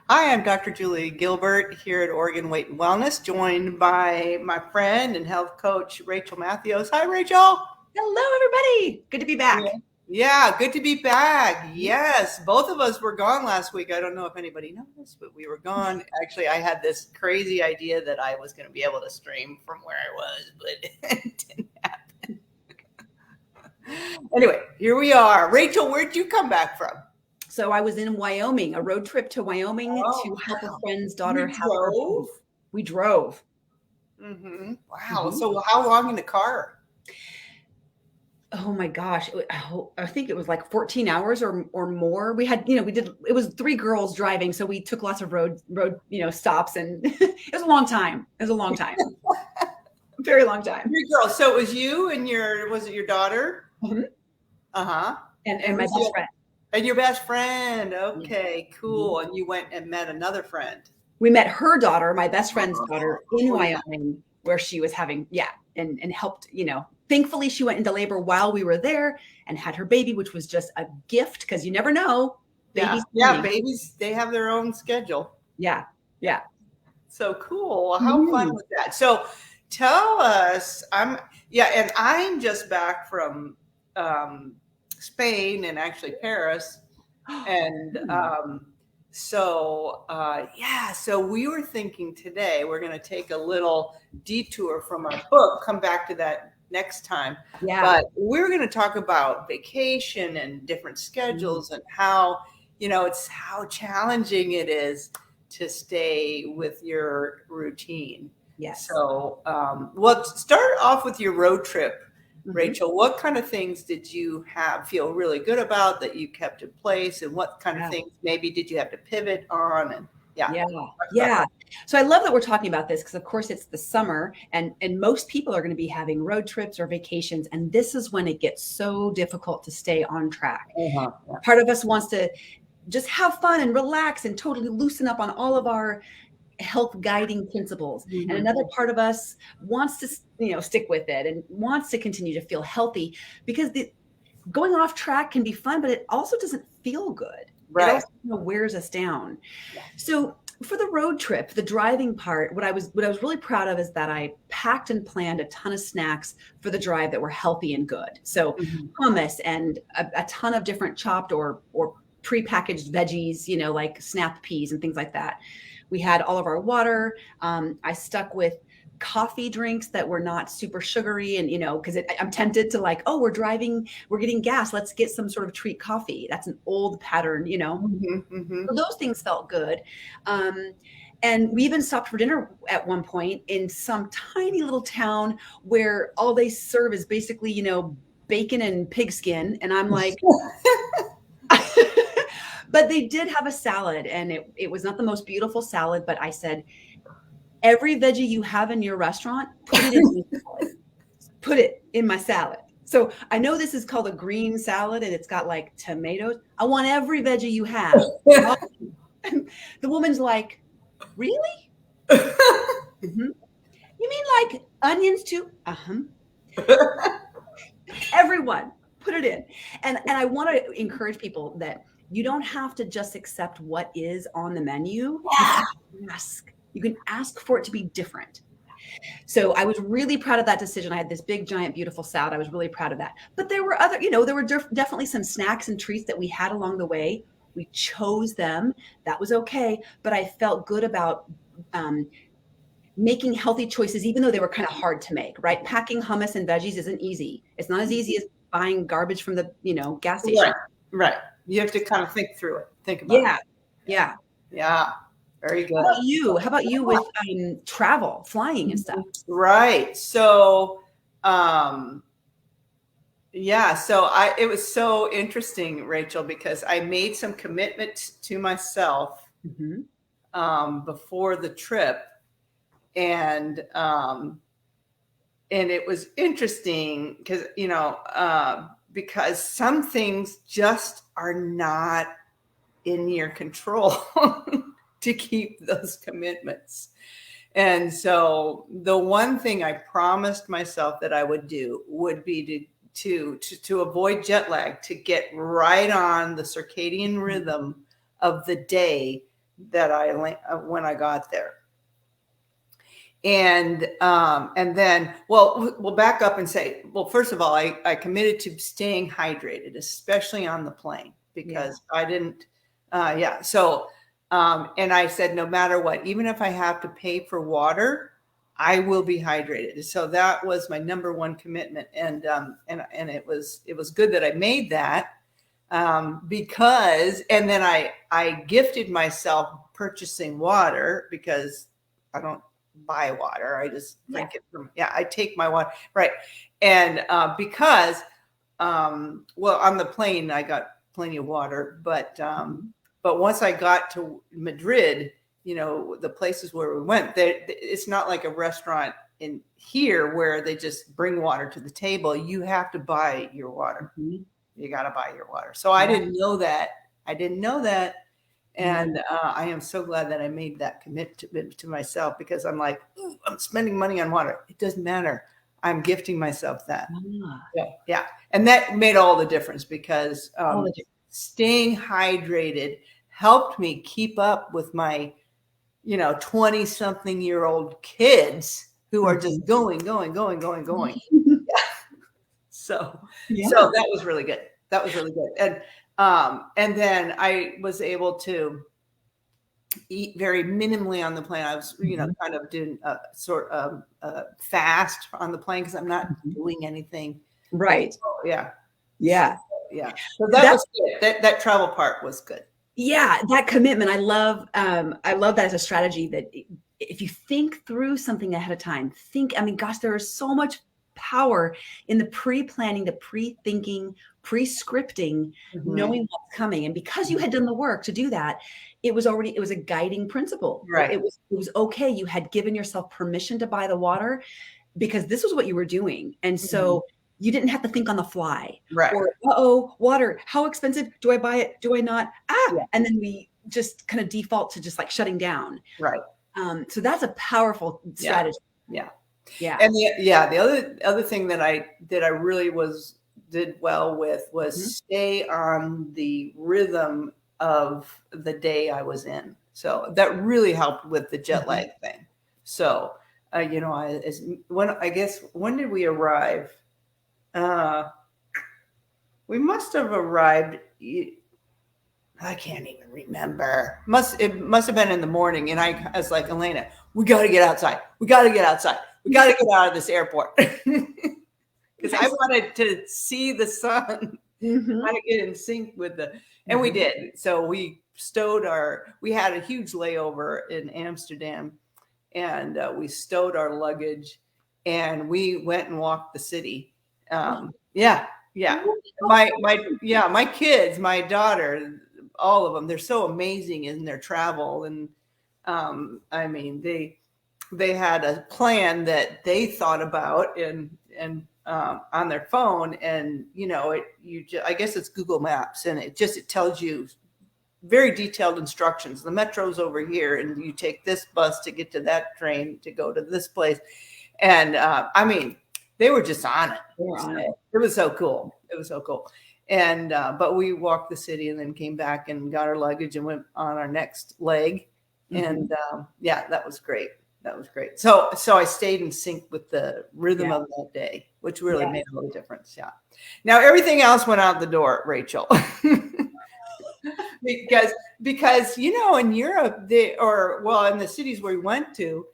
Hi, I'm Dr. Julie Gilbert here at Oregon Weight and Wellness, joined by my friend and health coach, Rachel Matthews. Hi, Rachel. Hello, everybody. Good to be Yeah. back. Yeah, good to be back. Yes, both of us were gone last week. I don't know if anybody noticed, but we were gone. Actually, I had this crazy idea that I was going to be able to stream from where I was, but it didn't happen. Anyway, here we are. Rachel, where'd you come back from? So I was in Wyoming, a road trip to Wyoming Oh, to help a wow. friend's daughter You have her drove? baby. We drove. Wow. Mhm. So, how long in the car? Oh my gosh. I think it was like 14 hours or more. We had, we did, it was three girls driving. So we took lots of road, stops and it was a long time. It was a long time. Very long time. Three girls. So it was you and was it your daughter? Mhm. Uh-huh. And And my who's the best other? friend. And your best friend. Yeah. Okay, Mhm. cool. And you went and met another friend. We met her daughter, my best friend's daughter, in Oh, yeah. Wyoming, where she was having, and helped, thankfully she went into labor while we were there and had her baby, which was just a gift because you never know, Yeah. baby's Yeah. coming. Babies, they have their own schedule. Yeah. Yeah. So cool. How fun Mhm. was that? So tell us, and I'm just back from Spain and actually Paris. And Hmm. so we were thinking today we're going to take a little detour from our book, come back to that next time. Yeah. But we're going to talk about vacation and different Mm. schedules and how, it's how challenging it is to stay with your routine. Yes. So, well, start off with your road trip. Mhm. Rachel, what kind of things did you feel really good about that you kept in place, and what kind of Yeah. things maybe did you have to pivot on? And yeah, Yeah. talk about Yeah. So I love that we're talking about this because of course it's the summer and most people are going to be having road trips or vacations and this is when it gets so difficult to stay on track. that. Uh-huh. Part of us wants to just have fun and relax and totally loosen up on all of our health guiding principles. Yeah. And Mhm. another part of us wants to, stick with it and wants to continue to feel healthy because going off track can be fun, but it also doesn't feel good. It Right. also wears us down. Yeah. So for the road trip, the driving part, what I was really proud of is that I packed and planned a ton of snacks for the drive that were healthy and good. So Mhm. hummus and a ton of different chopped or pre-packaged veggies, like snap peas and things like that. We had all of our water. I stuck with coffee drinks that were not super sugary and because I'm tempted to like, oh, we're getting gas, let's get some sort of treat coffee. That's an old pattern. Mhm. Mhm. So those things felt good. um, and we even stopped for dinner at one point in some tiny little town where all they serve is basically bacon and pigskin, and I'm like but they did have a salad and it was not the most beautiful salad, but I said, every veggie you have in your restaurant, put it in my salad. Put it in my salad. So I know this is called a green salad and it's got like tomatoes. I want every veggie you have. And the woman's like, really? Mhm. You mean like onions too? Uh-huh. Everyone, put it in. And I want to encourage people that you don't have to just accept what is on the menu. You Yeah. can ask. You can ask for it to be different. So I was really proud of that decision. I had this big, giant, beautiful salad. I was really proud of that. But there were there were definitely some snacks and treats that we had along the way. We chose them. That was okay. But I felt good about um, making healthy choices, even though they were kind of hard to make, right? Packing hummus and veggies isn't easy. It's not as easy as buying garbage from the, gas station. Right. Right. You have to kind of think through it. Think about it. Yeah. Yeah. Yeah. Very How good. about you? How about you with travel, flying and stuff? Right. So, um, yeah, so it was so interesting, Rachel, because I made some commitment to myself Mhm. before the trip, and it was interesting because because some things just are not in your control to keep those commitments. And so the one thing I promised myself that I would do would be to avoid jet lag, to get right on the circadian rhythm of the day that when I got there. And then, we'll back up and say, well, first of all, I committed to staying hydrated, especially on the plane, because I didn't, So, and I said, no matter what, even if I have to pay for water, I will be hydrated. So that was my number one commitment. And it was good that I made that, because, and then I gifted myself purchasing water, because I don't buy water. I just drink it from, I take my water. Right. And, because, on the plane, I got plenty of water, but once I got to Madrid, the places where we went, it's not like a restaurant in here where they just bring water to the table. You have to buy your water. Mm-hmm. You got to buy your water. So I didn't know that. And I am so glad that I made that commitment to myself, because I'm like, I'm spending money on water. It doesn't matter. I'm gifting myself that. Yeah. And that made all the difference, because staying hydrated helped me keep up with my 20-something-year-old kids who are just going. So that was really good. And then I was able to eat very minimally on the plane. I was, kind of doing a sort of fast on the plane, because I'm not doing anything. Right. So, yeah. So that was good. That travel part was good. Yeah, that commitment. I love that as a strategy, that if you think through something ahead of time, there is so much power in the pre-planning, the pre-thinking, pre-scripting, knowing what's coming. And because you had done the work to do that, it was a guiding principle. Right. It was okay. You had given yourself permission to buy the water, because this was what you were doing. And so you didn't have to think on the fly. Right. Or, water, how expensive? Do I buy it? Do I not? And then we just kind of default to just like shutting down. Right. So that's a powerful strategy. Yeah. And the other thing that I really did well with was stay on the rhythm of the day I was in. So that really helped with the jet lag thing. So, when did we arrive? We must have arrived. I can't even remember. It must have been in the morning. And I was like, Elena, we got to get outside. We got to get outside. We got to get out of this airport. Because I wanted to see the sun. Kind of get in sync with and we did. So we we had a huge layover in Amsterdam, and we stowed our luggage, and we went and walked the city. My kids, my daughter, all of them, they're so amazing in their travel. And they had a plan that they thought about and on their phone, and I guess it's Google Maps, and it tells you very detailed instructions. The metro's over here, and you take this bus to get to that train to go to this place. And they were just on it. It was so cool. And but we walked the city and then came back and got our luggage and went on our next leg. And that was great. So I stayed in sync with the rhythm of that day, which really made a little difference. Yeah. Now everything else went out the door, Rachel. because in Europe, in the cities where we went to,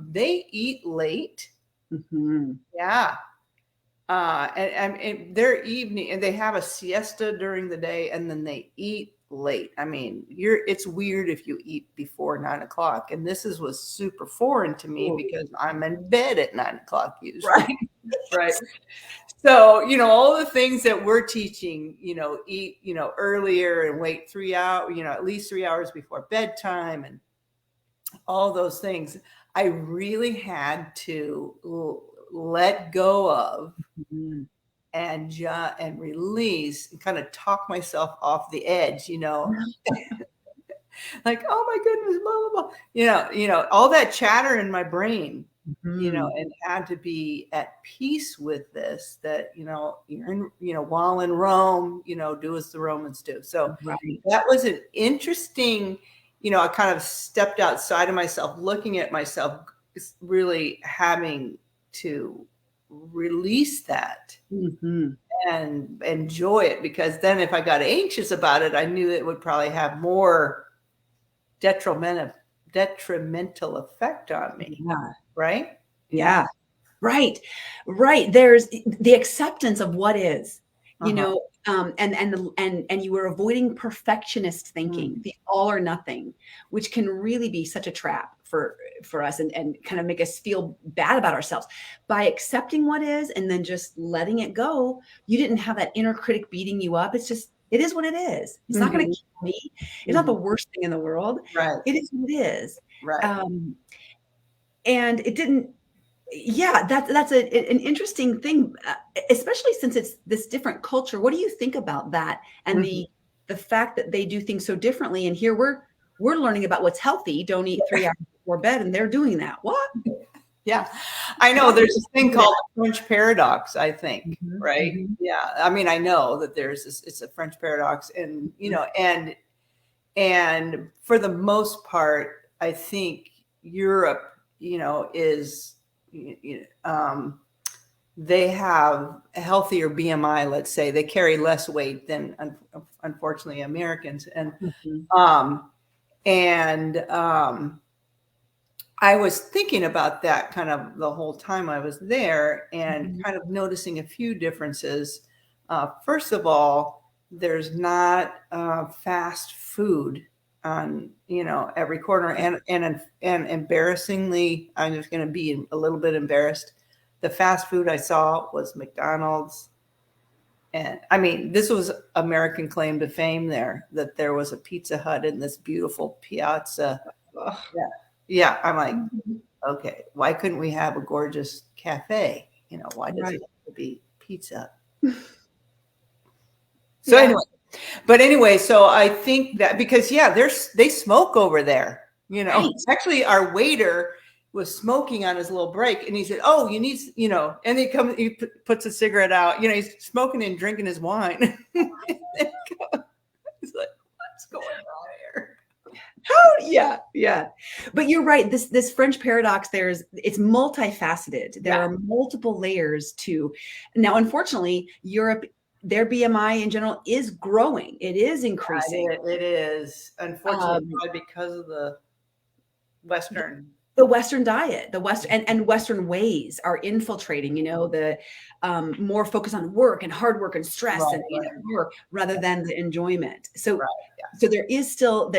they eat late. Yeah. And their evening, and they have a siesta during the day, and then they eat late. It's weird if you eat before 9:00, and this was super foreign to me because I'm in bed at 9:00 usually. Right. So, all the things that we're teaching, eat, earlier and wait 3 hours, at least 3 hours before bedtime, and all those things, I really had to let go of and release and kind of talk myself off the edge, like, oh my goodness, blah, blah, blah. All that chatter in my brain, and had to be at peace with this, that, you're in, while in Rome, do as the Romans do. So that was an interesting I kind of stepped outside of myself, looking at myself, really having to release that and enjoy it, because then if I got anxious about it, I knew it would probably have more detrimental effect on me. Yeah. Right? Yeah. Right. Right. There's the acceptance of what is, and you were avoiding perfectionist thinking, the all or nothing, which can really be such a trap for us and kind of make us feel bad about ourselves. By accepting what is and then just letting it go, you didn't have that inner critic beating you up. It's just, it is what it is. It's not going to kill me. It's not the worst thing in the world. Right. It is what it is. Right. And it didn't, that's an interesting thing, especially since it's this different culture. What do you think about that? And the fact that they do things so differently. And here we're learning about what's healthy. Don't eat 3 hours before bed, and they're doing that. What? Yeah, I know there's this thing called the French paradox, I think, right? Yeah. I mean, I know that there's this, it's a French paradox, and, and for the most part, I think Europe, is, they have a healthier BMI, let's say. They carry less weight than, unfortunately, Americans. And, I was thinking about that kind of the whole time I was there, and kind of noticing a few differences. First of all, there's not fast food on every corner, and embarrassingly, I'm just going to be a little bit embarrassed. The fast food I saw was McDonald's. And I mean, this was American claim to fame there, that there was a Pizza Hut in this beautiful piazza. Yeah. I'm like, okay, why couldn't we have a gorgeous cafe? Why does it have to be pizza? So anyway, so I think that because, they smoke over there, Actually, our waiter was smoking on his little break, and he said, "Oh, you need, and he puts a cigarette out, he's smoking and drinking his wine." He's like, "What's going on here?" Oh, yeah. But you're right. This French paradox, it's multifaceted. There are multiple layers to. Now, unfortunately, Europe, their BMI in general is growing. It is increasing. It is, unfortunately, because of the Western diet, and Western ways are infiltrating, the more focus on work and hard work and stress and work rather than the enjoyment. So, so there is still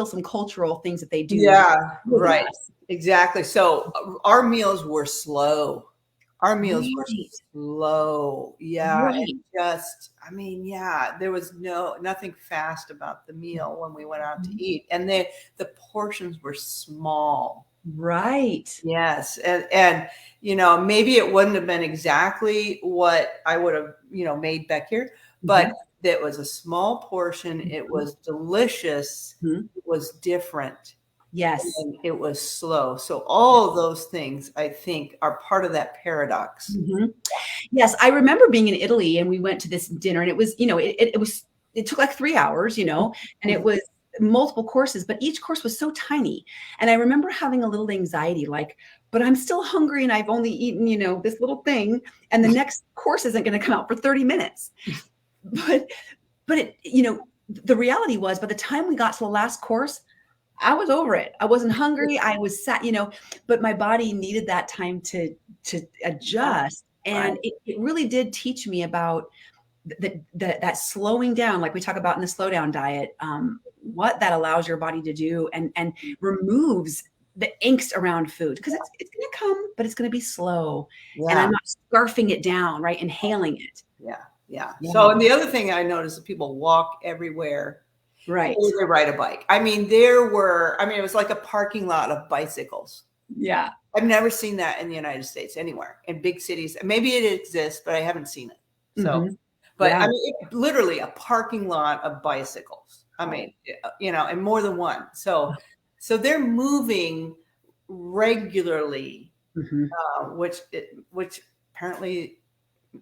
some cultural things that they do. Yeah, right. Exactly. So our meals were slow. Our meals were slow. Yeah. Right. And just, there was nothing fast about the meal when we went out to eat. And the portions were small. Right. Yes. And maybe it wouldn't have been exactly what I would have, made back here, but it was a small portion. It was delicious. It was different. Yes. And it was slow. So all of those things, I think, are part of that paradox. Yes. I remember being in Italy, and we went to this dinner, and it was, it took like 3 hours, and it was multiple courses, but each course was so tiny. And I remember having a little anxiety, but I'm still hungry, and I've only eaten, this little thing, and the next course isn't going to come out for 30 minutes. But it, the reality was, by the time we got to the last course, I was over it. I wasn't hungry. I was sat, but my body needed that time to adjust. And it really did teach me about that slowing down, like we talk about in the slow down diet, what that allows your body to do, and removes the angst around food, because it's going to come, but it's going to be slow. And I'm not scarfing it down, right? Inhaling it. Yeah. So, and the other thing I noticed is people walk everywhere. Right. Or they ride a bike. It was like a parking lot of bicycles. Yeah. I've never seen that in the United States anywhere, in big cities. Maybe it exists, but I haven't seen it. So, literally a parking lot of bicycles. And more than one. So they're moving regularly, which apparently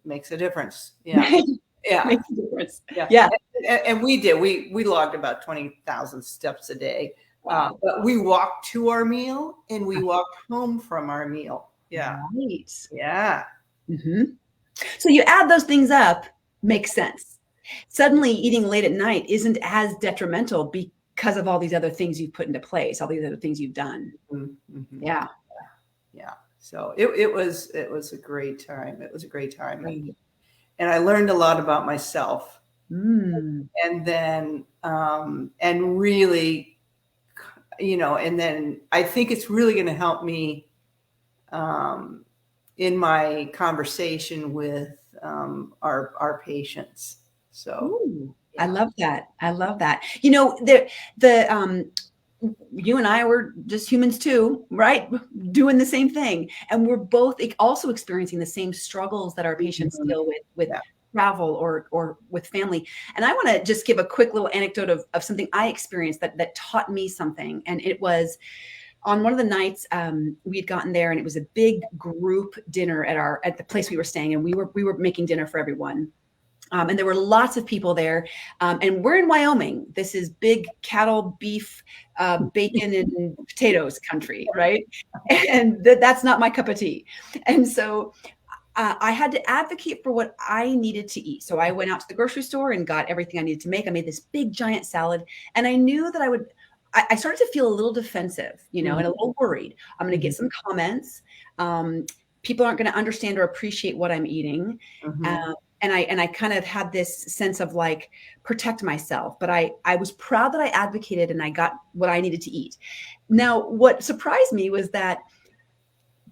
makes a difference. Yeah. Yeah. Makes a difference. Yeah. And we did. We logged about 20,000 steps a day. Wow. But we walked to our meal and we walked home from our meal. Yeah. Right. Yeah. hmm So you add those things up, makes sense. Suddenly eating late at night isn't as detrimental because of all these other things you've put into place, all these other things you've done. Mm-hmm. Yeah. Yeah. So it was a great time. It was a great time. Right. And I learned a lot about myself. Mm. And then and really, and then I think it's really going to help me in my conversation with our patients. So Ooh, I yeah. love that. I love that. The you and I were just humans too, right? Doing the same thing. And we're both also experiencing the same struggles that our patients Mhm. deal with Yeah. travel or with family. And I want to just give a quick little anecdote of something I experienced that taught me something. And it was on one of the nights we had gotten there, and it was a big group dinner at the place we were staying, and we were making dinner for everyone. And there were lots of people there. And we're in Wyoming. This is big cattle, beef, bacon, and potatoes country, right? And that's not my cup of tea. And so I had to advocate for what I needed to eat. So I went out to the grocery store and got everything I needed to make. I made this big giant salad, and I knew that I started to feel a little defensive, and a little worried. I'm going to get some comments. People aren't going to understand or appreciate what I'm eating. Mhm. And I kind of had this sense of like protect myself, but I was proud that I advocated and I got what I needed to eat. Now, what surprised me was that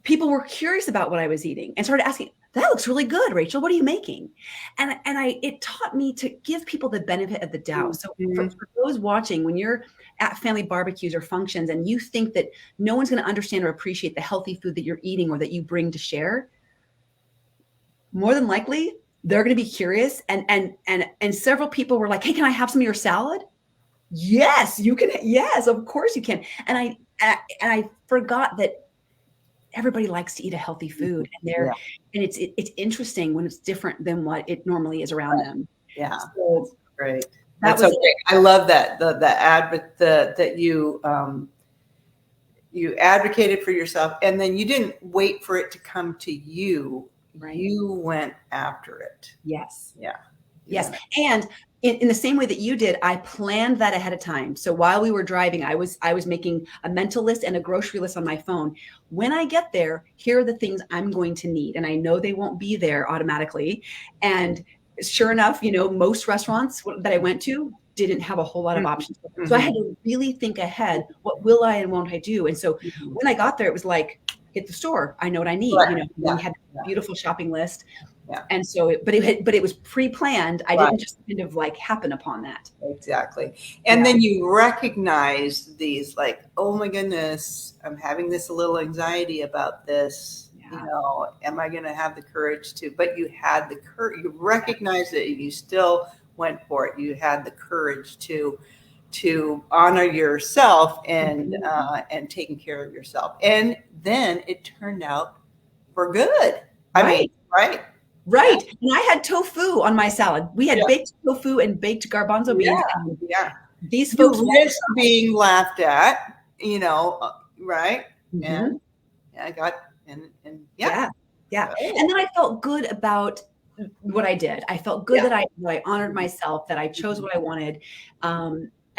people were curious about what I was eating and started asking, that looks really good, Rachel. What are you making? And it taught me to give people the benefit of the doubt. So Mhm. for those watching, when you're at family barbecues or functions and you think that no one's going to understand or appreciate the healthy food that you're eating or that you bring to share, more than likely they're going to be curious. And several people were like, hey, can I have some of your salad? Yes, you can. Yes, of course you can. And I forgot that everybody likes to eat a healthy food, Yeah. and it's interesting when it's different than what it normally is around them. Yeah. So Great. that That's was okay. I love that that you advocated for yourself, and then you didn't wait for it to come to you. right. You went after it. Yes. Yeah. Yes. Yeah. And in the same way that you did, I planned that ahead of time. So while we were driving, I was making a mental list and a grocery list on my phone. When I get there, here are the things I'm going to need. And I know they won't be there automatically. And sure enough, most restaurants that I went to didn't have a whole lot of options. So I had to really think ahead, what will I and won't I do? And so when I got there, it was like, hit the store. I know what I need. Right. We had a beautiful shopping list. Yeah. And so, but it was pre-planned. I didn't just kind of like happen upon that. Exactly. And then you recognize these like, oh my goodness, I'm having this little anxiety about this. Am I going to have the courage to? But you had the courage. You recognized it. You still went for it. You had the courage to honor yourself and taking care of yourself. And then it turned out for good. I mean, right. Right. Yeah. And I had tofu on my salad. We had baked tofu and baked garbanzo beans. Yeah. These folks risk being laughed at, right? And I got and yeah. And then I felt good about what I did. I felt good that I honored myself, that I chose what I wanted.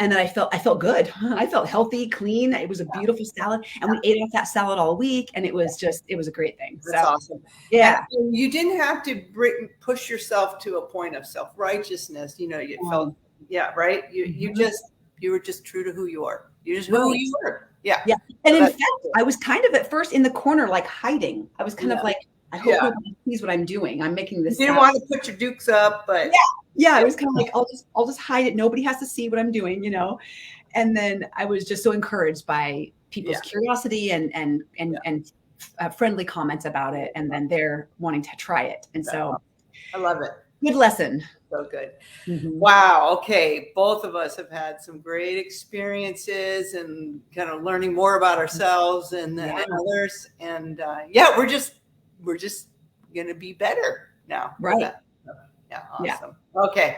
And then I felt good. I felt healthy, clean. It was a beautiful salad. And we ate off that salad all week. And it was a great thing. That's awesome. Yeah. And you didn't have to push yourself to a point of self-righteousness. You felt, right. You were just true to who you are. You're just who you were. Yeah. Yeah. And in fact, I was kind of at first in the corner, like hiding. I was kind of like, I hope nobody sees what I'm doing. I'm making this. You didn't want to put your dukes up, but yeah, I was kind of like, I'll just hide it. Nobody has to see what I'm doing, And then I was just so encouraged by people's curiosity and friendly comments about it, and then they're wanting to try it. And so, I love it. Good lesson. So good. Wow. Okay. Both of us have had some great experiences and kind of learning more about ourselves and others. And we're just going to be better now. Right. Yeah. Awesome. Okay.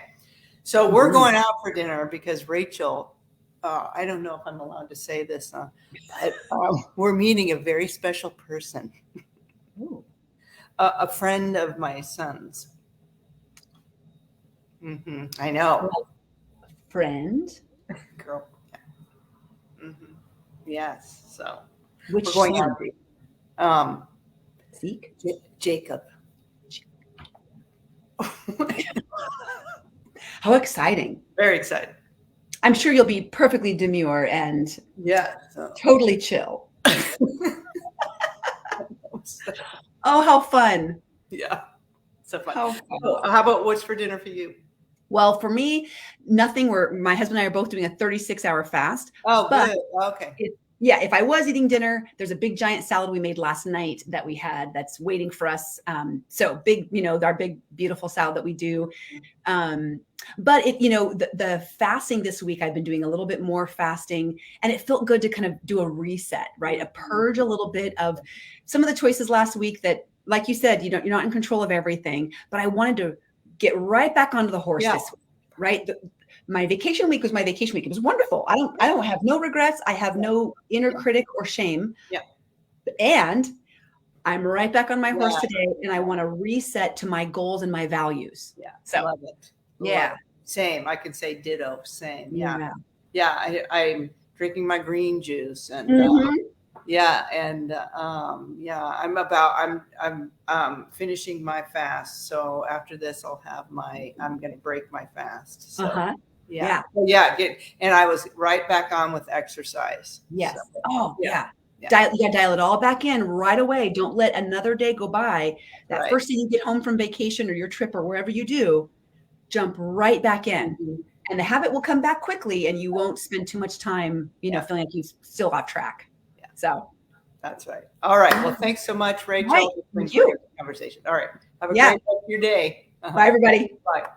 So we're going out for dinner because Rachel I don't know if I'm allowed to say this, but we're meeting a very special person, Ooh. a friend of my son's. I know. Friend? Girl. hmm Yes. So Which we're going son? out. Zeke? Jacob. How exciting. Very excited. I'm sure you'll be perfectly demure and Yeah. So. totally chill. Oh, how fun. Yeah. So fun. How fun. So, how about what's for dinner for you? Well, for me, nothing. My husband and I are both doing a 36-hour fast. Oh, but good. Okay. Yeah, if I was eating dinner, there's a big giant salad we made last night that we had that's waiting for us. So big, our big, beautiful salad that we do. But the fasting this week, I've been doing a little bit more fasting, and it felt good to kind of do a reset, right? A purge a little bit of some of the choices last week that, like you said, you're not in control of everything, but I wanted to get right back onto the horse this week, right? My vacation week was my vacation week. It was wonderful. I don't have no regrets. I have no inner critic or shame. Yeah. And I'm right back on my horse today, and I want to reset to my goals and my values. Yeah. So love it. yeah. Love it. Same. I could say ditto. Same. Yeah. Yeah. I'm drinking my green juice and I'm finishing my fast. So after this, I'm going to break my fast. So yeah. And I was right back on with exercise. Yes. So, oh yeah. You got to dial it all back in right away. Don't let another day go by. That first day you get home from vacation or your trip or wherever you do, jump right back in. And the habit will come back quickly, and you won't spend too much time, feeling like you're still off track. Yeah. So that's right. All right. Well, thanks so much, Rachel. Right. Thank you. Conversation. All right. Have a great rest of your day. Bye, everybody. Bye.